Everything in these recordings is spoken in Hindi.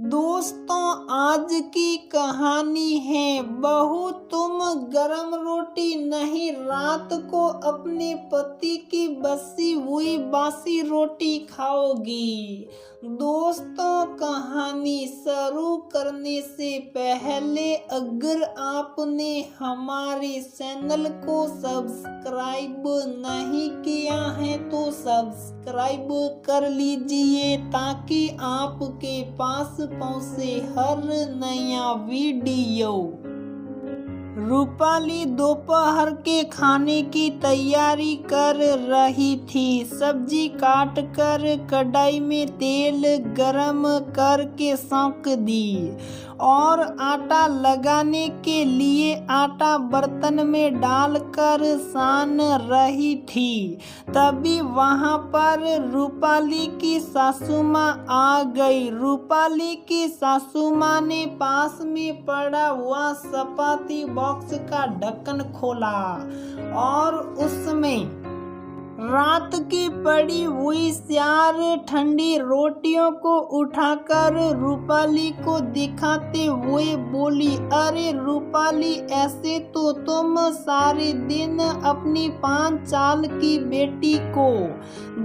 दोस्तों, आज की कहानी है बहू तुम गरम रोटी नहीं, रात को अपने पति की बसी हुई बासी रोटी खाओगी। दोस्तों, कहानी शुरू करने से पहले अगर आपने हमारे चैनल को सब्सक्राइब नहीं किया है तो सब्सक्राइब कर लीजिए ताकि आपके पास पहुंचे हर नया वीडियो। रूपाली दोपहर के खाने की तैयारी कर रही थी। सब्जी काट कर कढ़ाई में तेल गरम करके सौंप दी और आटा लगाने के लिए आटा बर्तन में डालकर सान रही थी। तभी वहां पर रूपाली की सासू माँ आ गई। रूपाली की सासू माँ ने पास में पड़ा हुआ चपाती बॉक्स का ढक्कन खोला और उसमें रात की पड़ी हुई 4 ठंडी रोटियों को उठाकर रूपाली को दिखाते हुए बोली, अरे रूपाली, ऐसे तो तुम सारे दिन अपनी 5 साल की बेटी को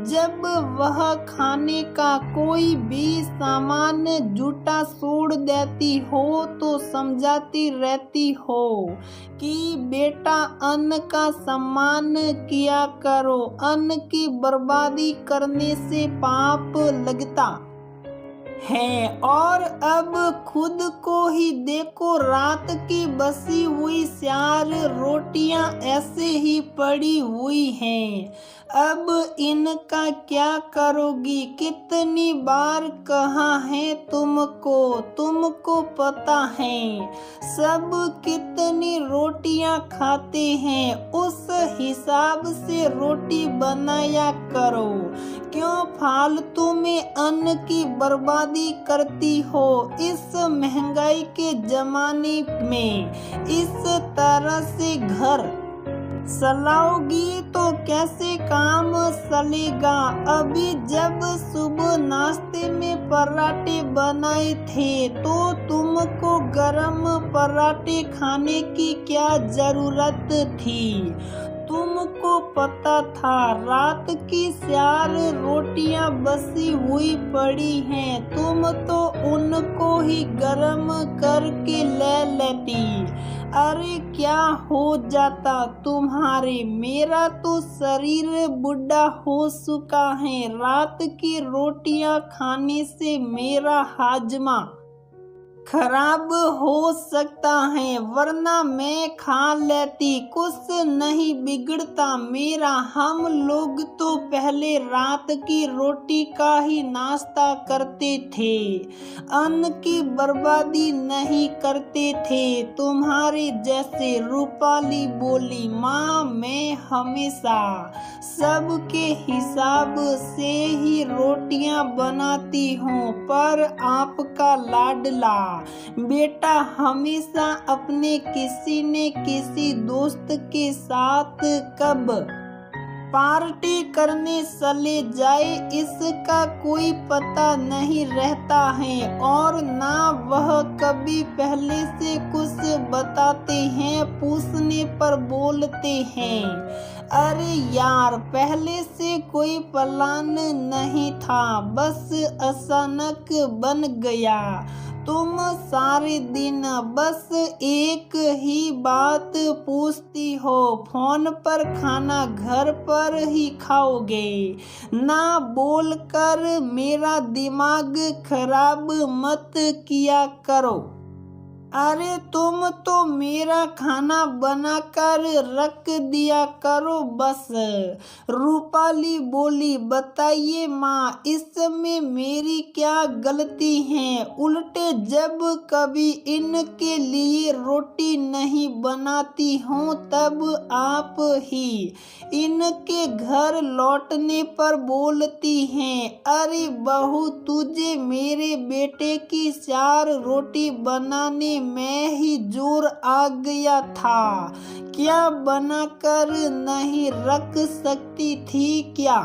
जब वह खाने का कोई भी सामान जूठा छोड़ देती हो तो समझाती रहती हो कि बेटा अन्न का सम्मान किया करो, अन्न की बर्बादी करने से पाप लगता है। और अब खुद को ही देखो, रात की बसी हुई 4 रोटियां ऐसे ही पड़ी हुई हैं। अब इनका क्या करोगी? कितनी बार कहा है तुमको पता है सब कितनी रोटियां खाते हैं, उस हिसाब से रोटी बनाया करो। क्यों फालतू में अन्न की बर्बादी करती हो? इस महंगाई के जमाने में इस तरह से घर चलाओगी तो कैसे काम चलेगा? अभी जब सुबह नाश्ते में पराठे बनाए थे तो तुमको गरम पराठे खाने की क्या जरूरत थी? तुमको पता था रात की 4 रोटियां बसी हुई पड़ी हैं, तुम तो उनको ही गरम करके ले लेती। अरे क्या हो जाता तुम्हारे? मेरा तो शरीर बुढ़ा हो चुका है, रात की रोटियां खाने से मेरा हाजमा खराब हो सकता है, वरना मैं खा लेती, कुछ नहीं बिगड़ता मेरा। हम लोग तो पहले रात की रोटी का ही नाश्ता करते थे, अन्न की बर्बादी नहीं करते थे तुम्हारे जैसे। रूपाली बोली, माँ मैं हमेशा सबके हिसाब से ही रोटियां बनाती हूँ, पर आपका लाडला बेटा हमेशा अपने किसी न किसी दोस्त के साथ कब पार्टी करने चले जाए इसका कोई पता नहीं रहता है, और ना वह कभी पहले से कुछ बताते हैं, पूछने पर बोलते हैं। अरे यार, पहले से कोई प्लान नहीं था, बस अचानक बन गया। तुम सारे दिन बस एक ही बात पूछती हो, फोन पर खाना घर पर ही खाओगे? ना बोलकर मेरा दिमाग खराब मत किया करो। अरे तुम तो मेरा खाना बनाकर रख दिया करो बस। रूपाली बोली, बताइए माँ, इसमें मेरी क्या गलती है? उल्टे जब कभी इनके लिए रोटी नहीं बनाती हूँ तब आप ही इनके घर लौटने पर बोलती हैं, अरे बहू, तुझे मेरे बेटे की 4 रोटी बनाने में ही जोर आ गया था, क्या बनाकर नहीं रख सकती थी क्या?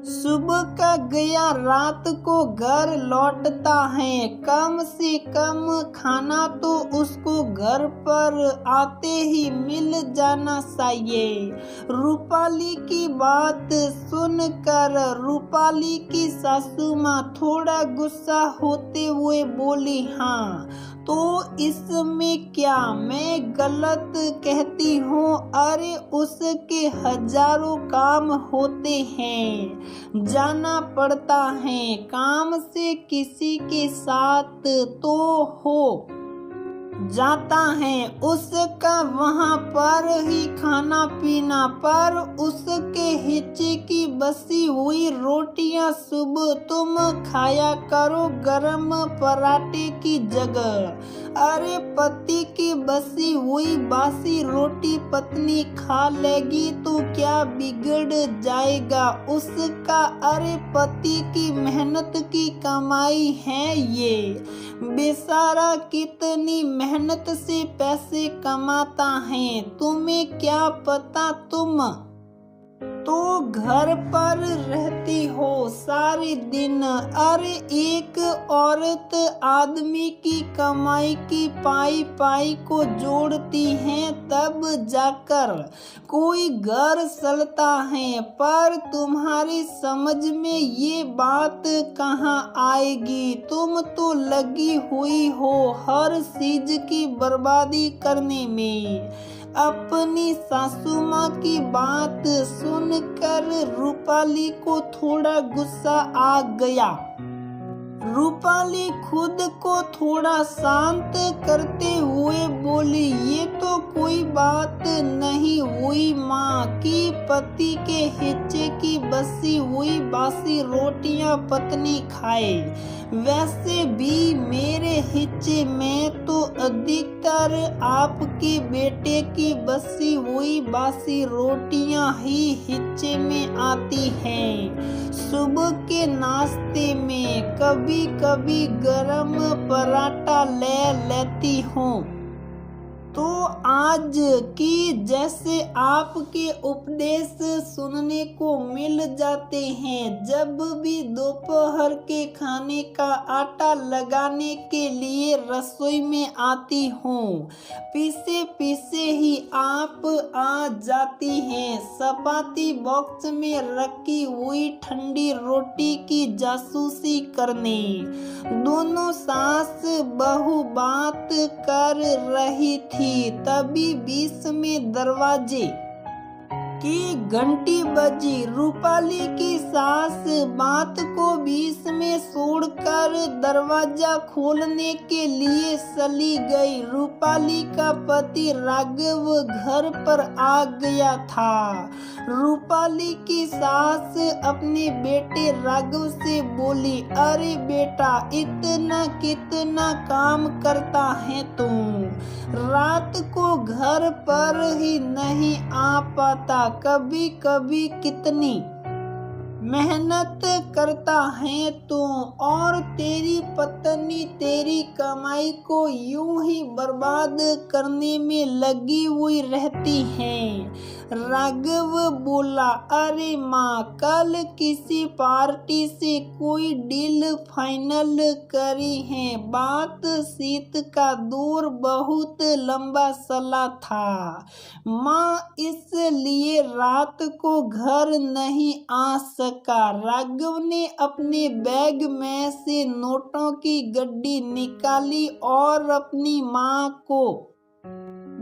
सुबह का गया रात को घर लौटता है, कम से कम खाना तो उसको घर पर आते ही मिल जाना चाहिए। रूपाली की बात सुनकर रूपाली की सासू माँ थोड़ा गुस्सा होते हुए बोली, हाँ तो इसमें क्या मैं गलत कहती हूँ? अरे उसके हजारों काम होते हैं, जाना पड़ता है काम से, किसी के साथ तो हो जाता है उसका वहाँ पर ही खाना पीना, पर उसके हिस्से की बसी हुई रोटियां सुबह तुम खाया करो गरम पराठे की जगह। अरे पति की बसी हुई बासी रोटी पत्नी खा लेगी तो क्या बिगड़ जाएगा उसका? अरे पति की मेहनत की कमाई है ये, बेचारा कितनी मेहनत से पैसे कमाता है, तुम्हें क्या पता? तुम तो घर पर रहती हो सारे दिन। अरे एक औरत आदमी की कमाई की पाई पाई को जोड़ती है तब जाकर कोई घर चलता है, पर तुम्हारी समझ में ये बात कहाँ आएगी? तुम तो लगी हुई हो हर चीज की बर्बादी करने में। अपनी सासू माँ की बात सुनकर रूपाली को थोड़ा गुस्सा आ गया। रूपाली खुद को थोड़ा शांत करते हुए बोली, ये तो कोई बात नहीं हुई माँ कि पति के हिस्से की बसी हुई बासी रोटियां पत्नी खाए। वैसे भी मेरे हिस्से में तो अधिकतर आपके बेटे की बसी हुई बासी रोटियां ही हिस्से में आती हैं। सुबह के नाश्ते में कभी कभी गरम पराठा ले लेती हूँ। तो आज की जैसे आपके उपदेश सुनने को मिल जाते हैं, जब भी दोपहर के खाने का आटा लगाने के लिए रसोई में आती हूँ, पीछे पीछे ही आप आ जाती हैं चपाती बॉक्स में रखी हुई ठंडी रोटी की जासूसी करने। दोनों सास बहू बात कर रही थी, तभी बीच में दरवाजे की घंटी बजी। रूपाली की सास बात को बीच में छोड़कर दरवाजा खोलने के लिए चली गई। रूपाली का पति राघव घर पर आ गया था। रूपाली की सास अपने बेटे राघव से बोली, अरे बेटा इतना कितना काम करता है तू, रात को घर पर ही नहीं आ पाता, कभी कभी कितनी मेहनत करता है तू, और तेरी पत्नी तेरी कमाई को यूं ही बर्बाद करने में लगी हुई रहती है। राघव बोला, अरे माँ कल किसी पार्टी से कोई डील फाइनल करी है, बात शीत का दौर बहुत लंबा चला था माँ, इसलिए रात को घर नहीं आ सका। राघव ने अपने बैग में से नोटों की गड्डी निकाली और अपनी माँ को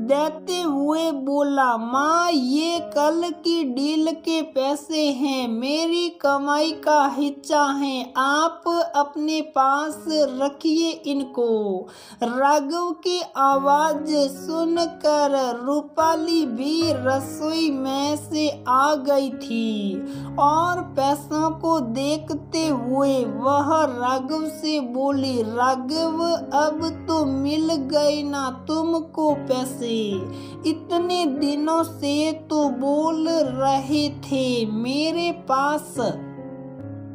देते हुए बोला, माँ ये कल की डील के पैसे हैं, मेरी कमाई का हिस्सा है, आप अपने पास रखिए इनको। राघव की आवाज सुनकर रूपाली भी रसोई में से आ गई थी और पैसों को देखते हुए वह राघव से बोली, राघव अब तो मिल गए ना तुमको पैसे, इतने दिनों से तो बोल रहे थे मेरे पास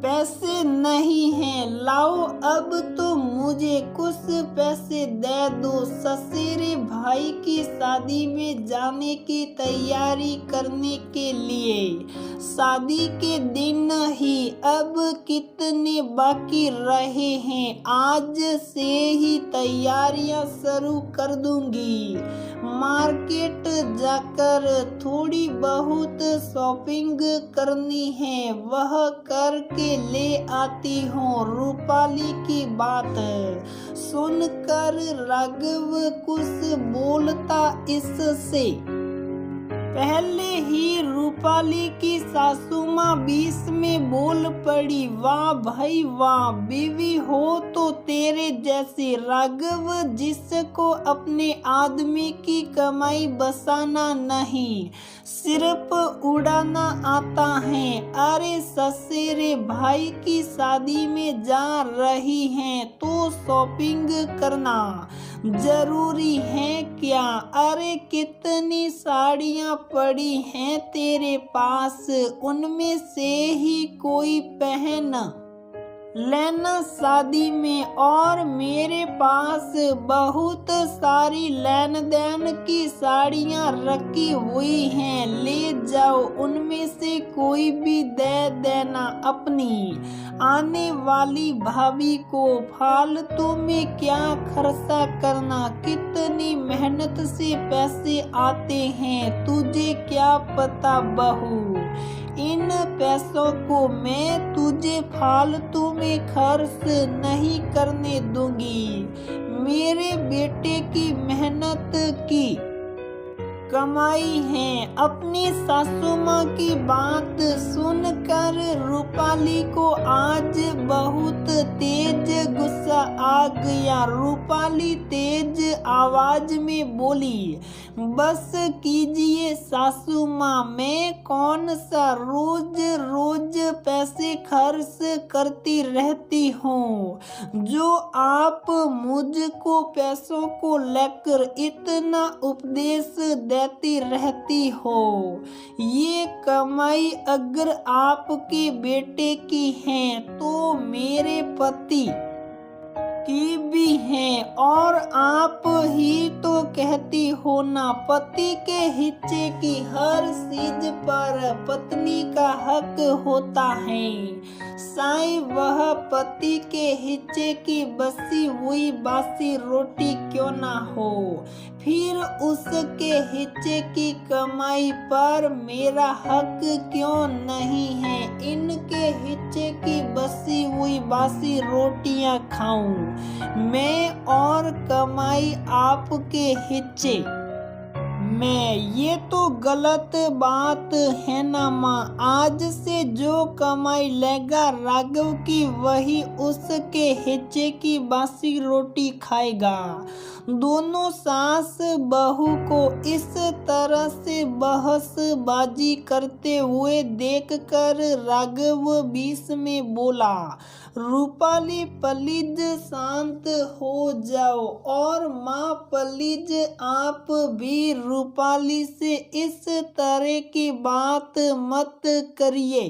पैसे नहीं हैं, लाओ अब तो मुझे कुछ पैसे दे दो, ससुरे भाई की शादी में जाने की तैयारी करने के लिए। शादी के दिन ही अब कितने बाकी रहे हैं, आज से ही तैयारियां शुरू कर दूंगी। मार्केट जाकर थोड़ी बहुत शॉपिंग करनी है, वह करके ले आती हूँ। रूपाली की बात सुनकर राघव कुछ बोलता इससे पहले ही रूपाली की सासू माँ बीच में बोल पड़ी, वाह भाई वाह, बीवी हो तो तेरे जैसे। राघव जिसको अपने आदमी की कमाई बसाना नहीं, सिर्फ उड़ाना आता है। अरे ससुरे भाई की शादी में जा रही हैं तो शॉपिंग करना जरूरी है क्या? अरे कितनी साड़ियाँ पड़ी हैं तेरे पास, उनमें से ही कोई पहन लेना शादी में। और मेरे पास बहुत सारी लेन देन की साड़ियाँ रखी हुई हैं, ले जाओ, उनमें से कोई भी दे देना अपनी आने वाली भाभी को। फालतू में क्या खर्चा करना, कितनी मेहनत से पैसे आते हैं, तुझे क्या पता बहू। इन पैसों को मैं तुझे फालतू में खर्च नहीं करने दूंगी। मेरे बेटे की मेहनत की कमाई है। अपनी सासू माँ की बात सुनकर रूपाली को आज बहुत तेज गुस्सा आ गया। रूपाली तेज आवाज में बोली, बस कीजिए सासू माँ, मैं कौन सा रोज रोज पैसे खर्च करती रहती हूँ जो आप मुझको पैसों को लेकर इतना उपदेश देती रहती हो। ये कमाई अगर आपके बेटे की है तो मेरे पति की भी है, और आप ही तो कहती हो ना, पति के हिस्से की हर चीज पर पत्नी का हक होता है। चाहे वह पति के हिस्से की बसी हुई बासी रोटी क्यों ना हो, फिर उसके हिस्से की कमाई पर मेरा हक क्यों नहीं है? इनके हिस्से की बसी हुई बासी रोटियां खाऊं मैं और कमाई आपके हिस्से में, ये तो गलत बात है ना माँ। आज से जो कमाई लेगा राघव की, वही उसके हिस्से की बासी रोटी खाएगा। दोनों सास बहू को इस तरह से बहसबाजी करते हुए देखकर राघव बीच में बोला, रूपाली प्लीज शांत हो जाओ, और माँ प्लीज आप भी रूपाली से इस तरह की बात मत करिए।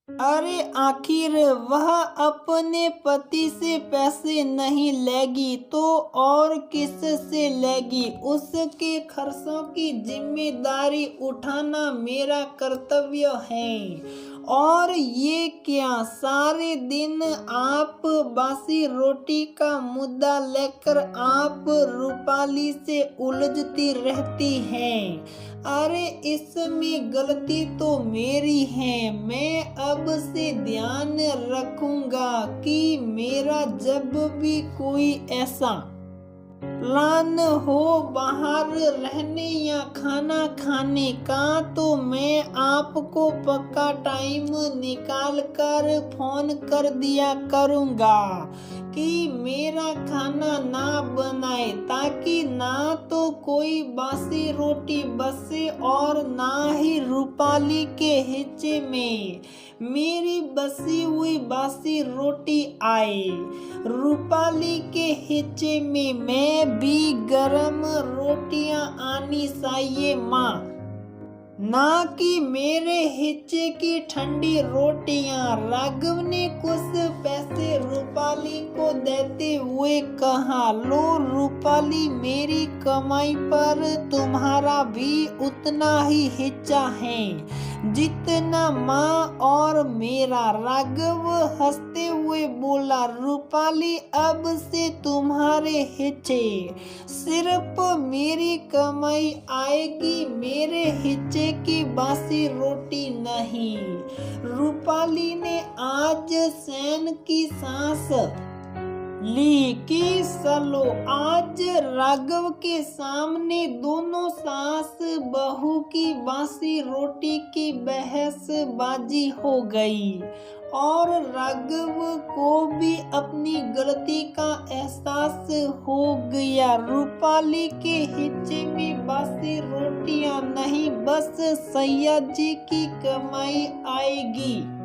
अरे आखिर वह अपने पति से पैसे नहीं लेगी तो और किस से लेगी? उसके खर्चों की जिम्मेदारी उठाना मेरा कर्तव्य है। और ये क्या सारे दिन आप बासी रोटी का मुद्दा लेकर आप रूपाली से उलझती रहती हैं? अरे इसमें गलती तो मेरी है। मैं अब से ध्यान रखूंगा कि मेरा जब भी कोई ऐसा प्लान हो बाहर रहने या खाना खाने का, तो मैं आपको पक्का टाइम निकाल कर फोन कर दिया करूँगा कि मेरा खाना ना बनाए, ताकि ना तो कोई बासी रोटी बचे और ना ही रूपाली के हिस्से में मेरी बसी हुई बासी रोटी आए। रूपाली के हिस्से में मैं भी गरम रोटियां आनी चाहिए माँ। ना कि मेरे हिस्से की ठंडी रोटियां। राघव ने कुछ पैसे रूपाली को देते हुए कहा, लो रूपाली, मेरी कमाई पर तुम्हारा भी उतना ही हिस्सा है जितना माँ और मेरा। राघव हंसते हुए बोला, रूपाली, अब से तुम्हारे हिस्से सिर्फ मेरी कमाई आएगी, मेरे हिस्से की बासी रोटी नहीं। रूपाली ने आज चैन की सांस ली कि चलो आज राघव के सामने दोनों सास बहू की बासी रोटी की बहसबाजी हो गई और राघव को भी अपनी गलती का एहसास हो गया। रूपाली के हिस्से में बासी रोटियां नहीं, बस सैयद जी की कमाई आएगी।